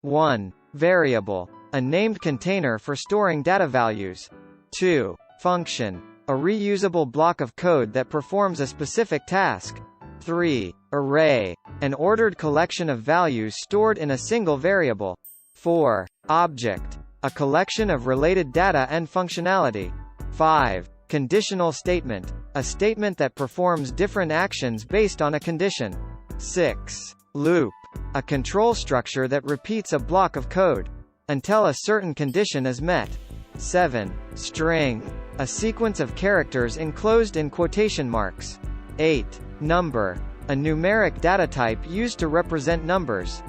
1. Variable, a named container for storing data values. 2. Function, a reusable block of code that performs a specific task. 3. Array, an ordered collection of values stored in a single variable. 4. Object, a collection of related data and functionality. 5. Conditional statement, a statement that performs different actions based on a condition. 6. Loop, a control structure that repeats a block of code until a certain condition is met. 7. String, a sequence of characters enclosed in quotation marks. 8. Number, a numeric data type used to represent numbers.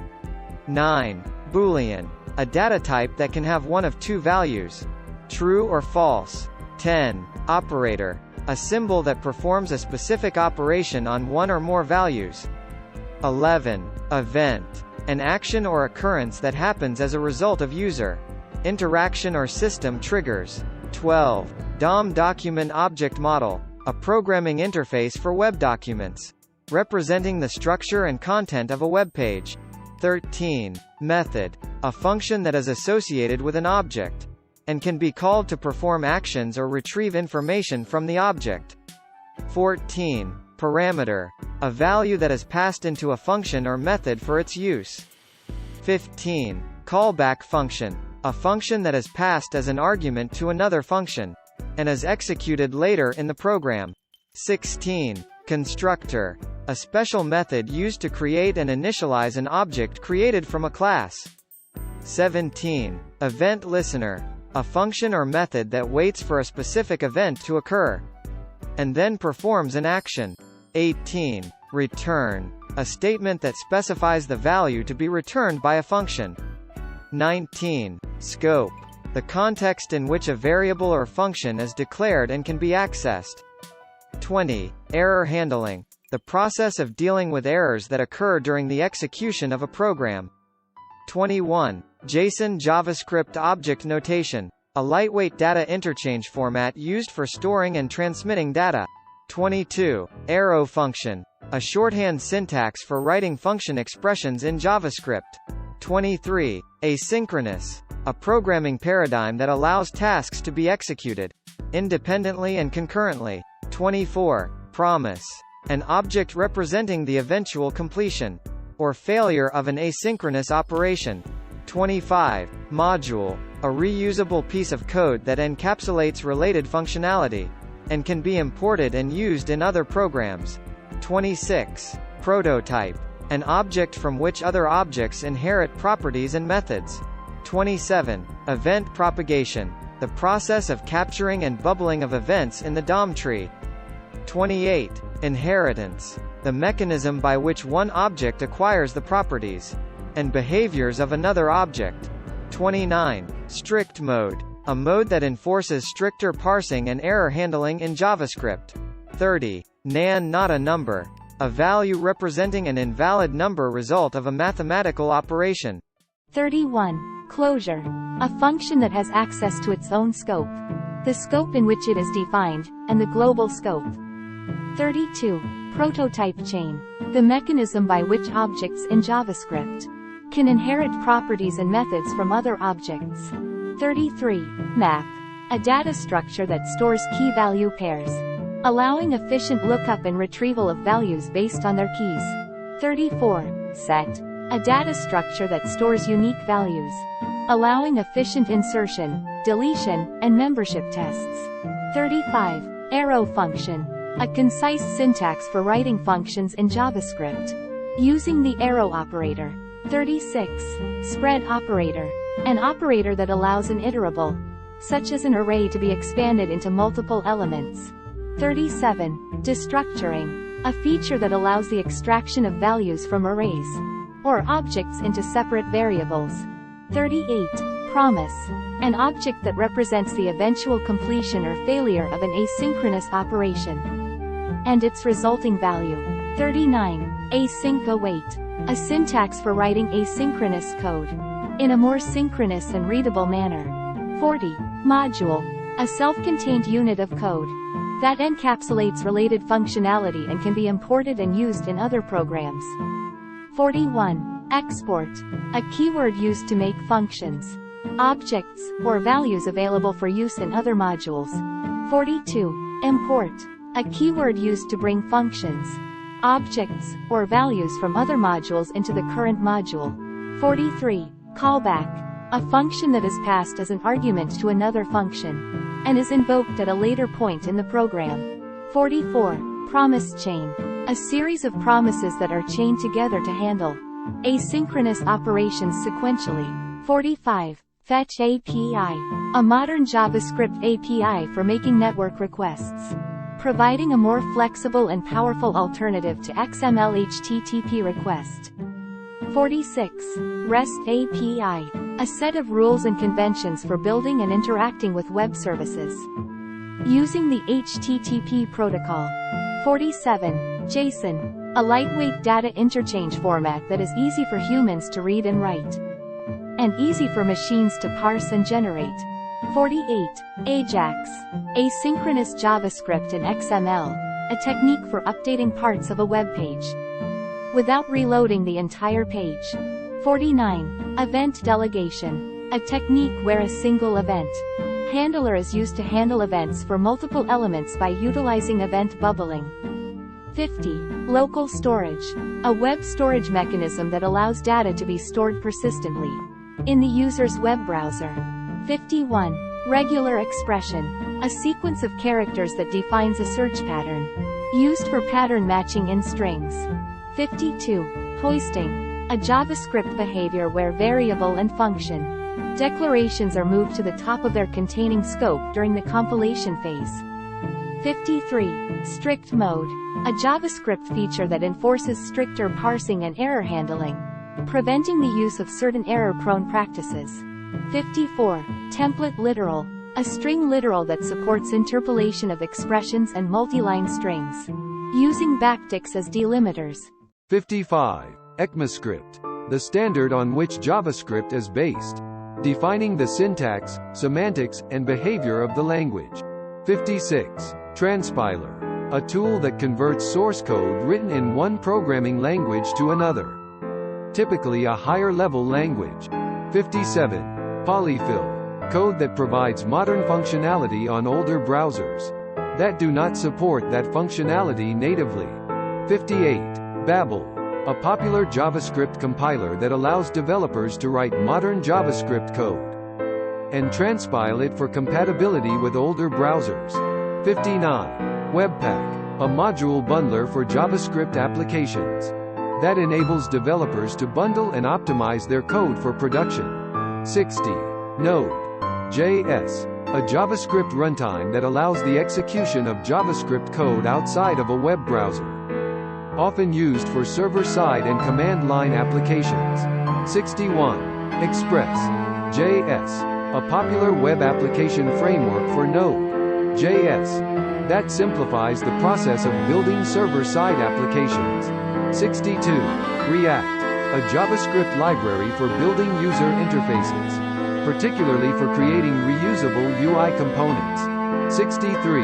9. Boolean, a data type that can have one of two values, true or false. 10. Operator, a symbol that performs a specific operation on one or more values. 11. Event, an action or occurrence that happens as a result of user interaction or system triggers. 12. DOM document object model, a programming interface for web documents, representing the structure and content of a web page. 13. Method, a function that is associated with an object and can be called to perform actions or retrieve information from the object. 14. Parameter, a value that is passed into a function or method for its use. 15. Callback function, a function that is passed as an argument to another function and is executed later in the program. 16. Constructor, a special method used to create and initialize an object created from a class. 17. Event listener, a function or method that waits for a specific event to occur and then performs an action. 18. Return, a statement that specifies the value to be returned by a function. 19. Scope, the context in which a variable or function is declared and can be accessed. 20. Error handling, the process of dealing with errors that occur during the execution of a program. 21. JSON JavaScript object notation, a lightweight data interchange format used for storing and transmitting data. 22. Arrow function, a shorthand syntax for writing function expressions in JavaScript. 23. Asynchronous, a programming paradigm that allows tasks to be executed independently and concurrently. 24. Promise, an object representing the eventual completion or failure of an asynchronous operation. 25. Module, a reusable piece of code that encapsulates related functionality and can be imported and used in other programs. 26. Prototype, an object from which other objects inherit properties and methods. 27. Event propagation, the process of capturing and bubbling of events in the DOM tree. 28. Inheritance, the mechanism by which one object acquires the properties and behaviors of another object. 29. Strict mode, a mode that enforces stricter parsing and error handling in JavaScript. 30. Nan not a number, a value representing an invalid number result of a mathematical operation. 31. Closure, a function that has access to its own scope, the scope in which it is defined, and the global scope. 32. Prototype chain, the mechanism by which objects in JavaScript can inherit properties and methods from other objects. 33. Map, a data structure that stores key-value pairs, allowing efficient lookup and retrieval of values based on their keys. 34. Set, a data structure that stores unique values, allowing efficient insertion, deletion, and membership tests. 35. Arrow function, a concise syntax for writing functions in JavaScript using the arrow operator. 36. Spread operator, an operator that allows an iterable, such as an array, to be expanded into multiple elements. 37. Destructuring, a feature that allows the extraction of values from arrays or objects into separate variables. 38. Promise, an object that represents the eventual completion or failure of an asynchronous operation and its resulting value. 39. Async await, a syntax for writing asynchronous code in a more synchronous and readable manner. 40. Module, a self-contained unit of code that encapsulates related functionality and can be imported and used in other programs. 41. Export. A keyword used to make functions, objects, or values available for use in other modules. 42. Import. A keyword used to bring functions, objects, or values from other modules into the current module. 43. Callback. A function that is passed as an argument to another function, and is invoked at a later point in the program. 44. Promise chain. A series of promises that are chained together to handle asynchronous operations sequentially. 45. Fetch API. A modern JavaScript API for making network requests, providing a more flexible and powerful alternative to XML HTTP request. 46. REST API. A set of rules and conventions for building and interacting with web services, using the HTTP protocol. 47. JSON. A lightweight data interchange format that is easy for humans to read and write, and easy for machines to parse and generate. 48. AJAX. Asynchronous JavaScript in XML. A technique for updating parts of a web page without reloading the entire page. 49. Event delegation. A technique where a single event handler is used to handle events for multiple elements by utilizing event bubbling. 50. Local storage. A web storage mechanism that allows data to be stored persistently in the user's web browser. 51. Regular expression. A sequence of characters that defines a search pattern, used for pattern matching in strings. 52. Hoisting. A JavaScript behavior where variable and function declarations are moved to the top of their containing scope during the compilation phase. 53. Strict mode. A JavaScript feature that enforces stricter parsing and error handling, preventing the use of certain error-prone practices. 54. Template literal. A string literal that supports interpolation of expressions and multi-line strings, using backticks as delimiters. 55. ECMAScript. The standard on which JavaScript is based, defining the syntax, semantics, and behavior of the language. 56. Transpiler. A tool that converts source code written in one programming language to another, typically a higher-level language. 57. Polyfill. Code that provides modern functionality on older browsers that do not support that functionality natively. 58. Babel. A popular JavaScript compiler that allows developers to write modern JavaScript code and transpile it for compatibility with older browsers. 59. Webpack. A module bundler for JavaScript applications that enables developers to bundle and optimize their code for production. 60. Node.js. A JavaScript runtime that allows the execution of JavaScript code outside of a web browser, often used for server-side and command-line applications. 61. Express.js. A popular web application framework for Node.js that simplifies the process of building server-side applications. 62. React. A JavaScript library for building user interfaces, particularly for creating reusable UI components. 63.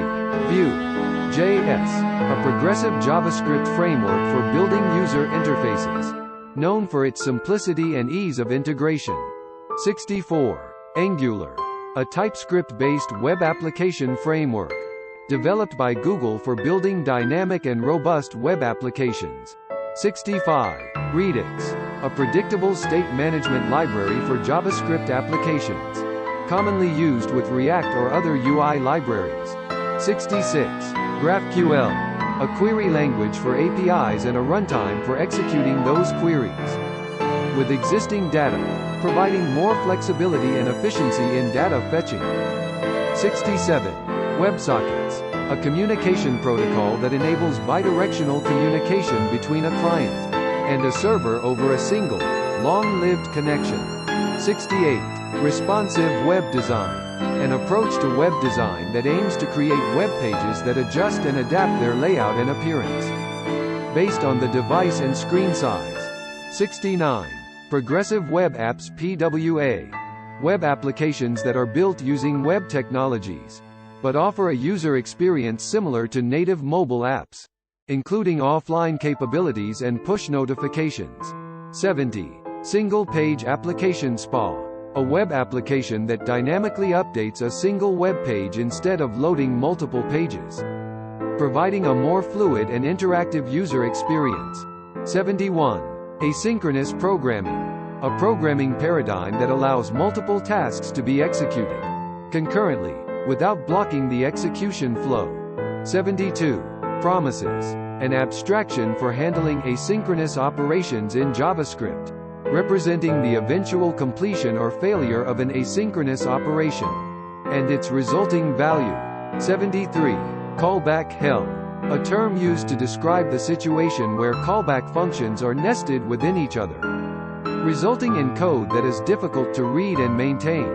Vue.js. A progressive JavaScript framework for building user interfaces, known for its simplicity and ease of integration. 64. Angular. A TypeScript-based web application framework developed by Google for building dynamic and robust web applications. 65. Redux. A predictable state management library for JavaScript applications, commonly used with React or other UI libraries. 66. GraphQL. A query language for APIs and a runtime for executing those queries with existing data, providing more flexibility and efficiency in data fetching. 67. WebSockets. A communication protocol that enables bidirectional communication between a client and a server over a single, long-lived connection. 68. Responsive web design. An approach to web design that aims to create web pages that adjust and adapt their layout and appearance based on the device and screen size. 69. Progressive Web Apps (PWA). Web applications that are built using web technologies, but offer a user experience similar to native mobile apps, including offline capabilities and push notifications. 70. Single-page application SPA. A web application that dynamically updates a single web page instead of loading multiple pages, providing a more fluid and interactive user experience. 71. Asynchronous programming. A programming paradigm that allows multiple tasks to be executed concurrently, without blocking the execution flow. 72. Promises. An abstraction for handling asynchronous operations in JavaScript, representing the eventual completion or failure of an asynchronous operation, and its resulting value. 73. Callback hell. A term used to describe the situation where callback functions are nested within each other, resulting in code that is difficult to read and maintain.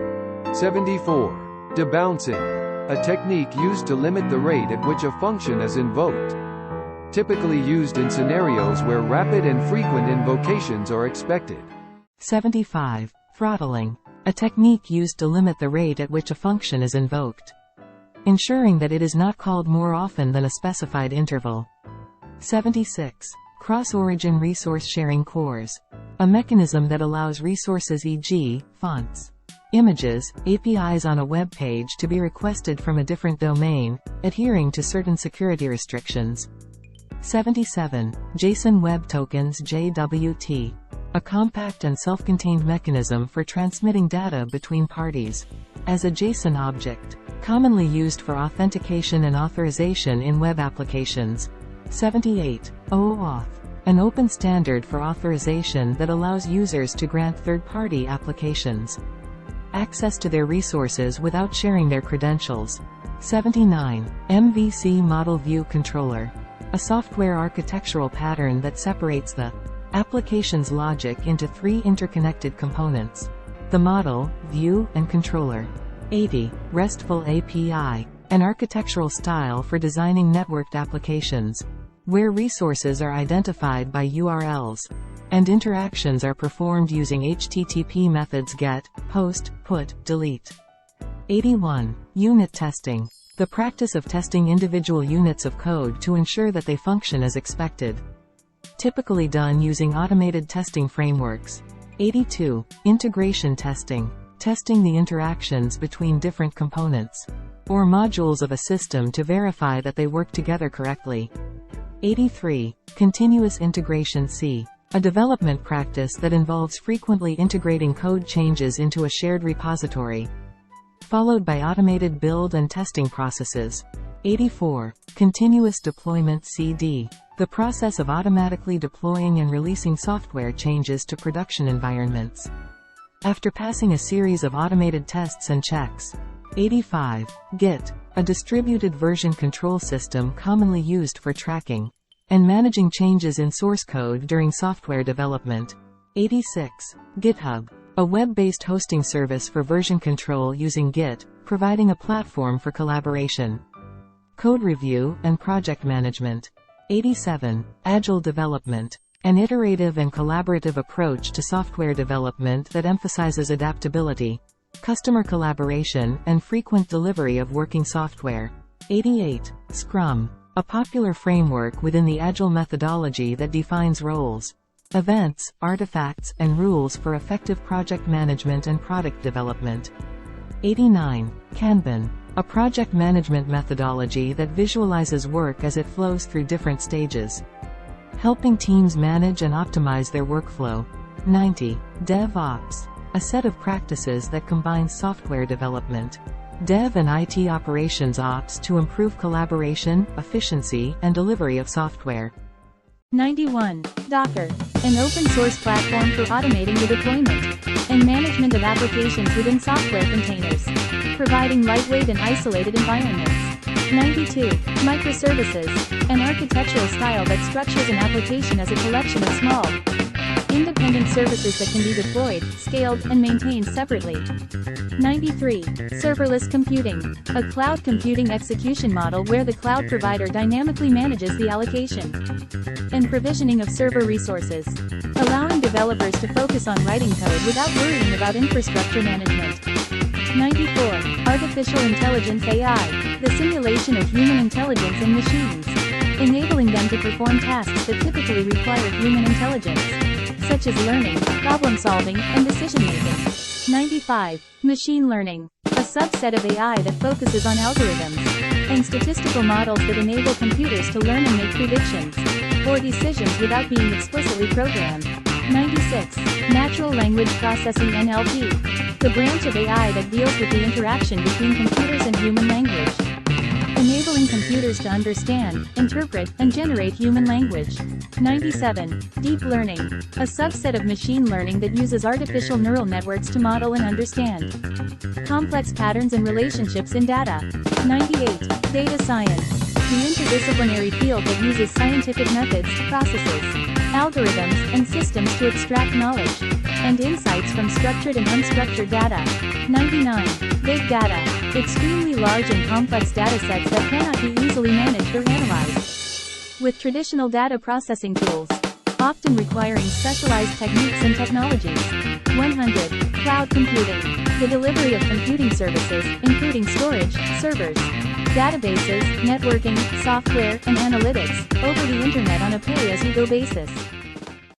74. Debouncing. A technique used to limit the rate at which a function is invoked, typically used in scenarios where rapid and frequent invocations are expected. 75. Throttling. A technique used to limit the rate at which a function is invoked, ensuring that it is not called more often than a specified interval. 76. Cross-origin resource sharing cores. A mechanism that allows resources e.g., fonts, images, APIs on a web page to be requested from a different domain, adhering to certain security restrictions. 77. JSON Web Tokens JWT. A compact and self-contained mechanism for transmitting data between parties as a JSON object, commonly used for authentication and authorization in web applications. 78. OAuth. An open standard for authorization that allows users to grant third-party applications access to their resources without sharing their credentials. 79. MVC Model View Controller. A software architectural pattern that separates the application's logic into three interconnected components: the model, view, and controller. 80. RESTful API. An architectural style for designing networked applications, where resources are identified by URLs, and interactions are performed using HTTP methods GET, POST, PUT, DELETE. 81. Unit testing. The practice of testing individual units of code to ensure that they function as expected, typically done using automated testing frameworks. 82. Integration testing. Testing the interactions between different components or modules of a system to verify that they work together correctly. 83. Continuous integration C. A development practice that involves frequently integrating code changes into a shared repository, followed by automated build and testing processes. 84. Continuous deployment CD. The process of automatically deploying and releasing software changes to production environments after passing a series of automated tests and checks. 85. Git. A distributed version control system commonly used for tracking and managing changes in source code during software development. 86. GitHub. A web-based hosting service for version control using Git, providing a platform for collaboration, code review, and project management. 87. Agile development. An iterative and collaborative approach to software development that emphasizes adaptability, customer collaboration, and frequent delivery of working software. 88. Scrum. A popular framework within the Agile methodology that defines roles, events, artifacts, and rules for effective project management and product development. 89. Kanban. A project management methodology that visualizes work as it flows through different stages, helping teams manage and optimize their workflow. 90. DevOps. A set of practices that combines software development, dev and IT operations ops to improve collaboration, efficiency, and delivery of software. 91. Docker. An open-source platform for automating the deployment and management of applications within software containers, providing lightweight and isolated environments. 92. Microservices. An architectural style that structures an application as a collection of small, independent services that can be deployed, scaled, and maintained separately. 93. Serverless computing. A cloud computing execution model where the cloud provider dynamically manages the allocation and provisioning of server resources, allowing developers to focus on writing code without worrying about infrastructure management. 94. Artificial intelligence AI. The simulation of human intelligence in machines, enabling them to perform tasks that typically require human intelligence, such as learning, problem-solving, and decision-making. 95. Machine learning. A subset of AI that focuses on algorithms and statistical models that enable computers to learn and make predictions or decisions without being explicitly programmed. 96. Natural language processing (NLP). The branch of AI that deals with the interaction between computers and human language, enabling computers to understand, interpret, and generate human language. 97. Deep learning. A subset of machine learning that uses artificial neural networks to model and understand complex patterns and relationships in data. 98. Data science. The interdisciplinary field that uses scientific methods, processes, algorithms, and systems to extract knowledge and insights from structured and unstructured data. 99. Big data. Extremely large and complex datasets that cannot be easily managed or analyzed with traditional data processing tools, often requiring specialized techniques and technologies. 100. Cloud computing. The delivery of computing services, including storage, servers, databases, networking, software, and analytics, over the internet on a pay-as-you-go basis.